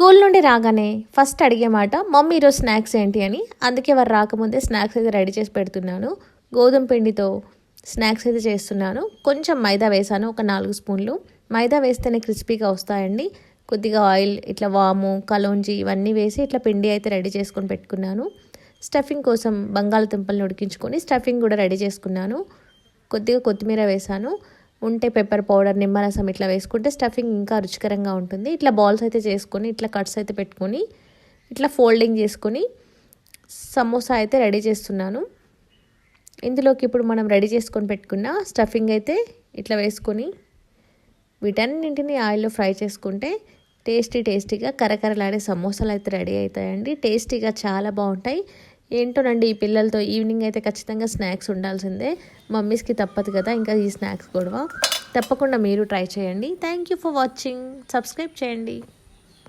School నుండి రాగానే first అడిగే మాట మమ్మీ ఈరోజు స్నాక్స్ ఏంటి అని. అందుకే వారు రాకముందే స్నాక్స్ అయితే రెడీ చేసి పెడుతున్నాను. గోధుమ పిండితో స్నాక్స్ అయితే చేస్తున్నాను. కొంచెం మైదా వేసాను, ఒక 4 స్పూన్లు. మైదా వేస్తేనే క్రిస్పీగా వస్తాయండి. కొద్దిగా ఆయిల్, ఇట్లా వాము, కలోంజీ ఇవన్నీ వేసి ఇట్లా పిండి అయితే రెడీ చేసుకొని పెట్టుకున్నాను. స్టఫింగ్ కోసం బంగాళదుంపలను ఉడికించుకొని స్టఫింగ్ కూడా రెడీ చేసుకున్నాను. కొద్దిగా కొత్తిమీర వేసాను. ఉంటే పెప్పర్ పౌడర్, నిమ్మరసం ఇట్లా వేసుకుంటే స్టఫింగ్ ఇంకా రుచికరంగా ఉంటుంది. ఇట్లా బాల్స్ అయితే చేసుకొని ఇట్లా కట్స్ అయితే పెట్టుకొని ఇట్లా ఫోల్డింగ్ చేసుకొని సమోసా అయితే రెడీ చేస్తున్నాను. ఇందులోకి ఇప్పుడు మనం రెడీ చేసుకొని పెట్టుకున్న స్టఫింగ్ అయితే ఇట్లా వేసుకొని వీటన్నింటిని ఆయిల్లో ఫ్రై చేసుకుంటే టేస్టీగా కరకరలాడే సమోసాలు అయితే రెడీ అవుతాయండి. టేస్టీగా చాలా బాగుంటాయి. ఏంటోనండి, ఈ పిల్లలతో ఈవినింగ్ అయితే ఖచ్చితంగా స్నాక్స్ ఉండాల్సిందే. మమ్మీస్కి తప్పదు కదా ఇంకా ఈ స్నాక్స్ గొడవ. తప్పకుండా మీరు ట్రై చేయండి. Thank you for watching. Subscribe చేయండి.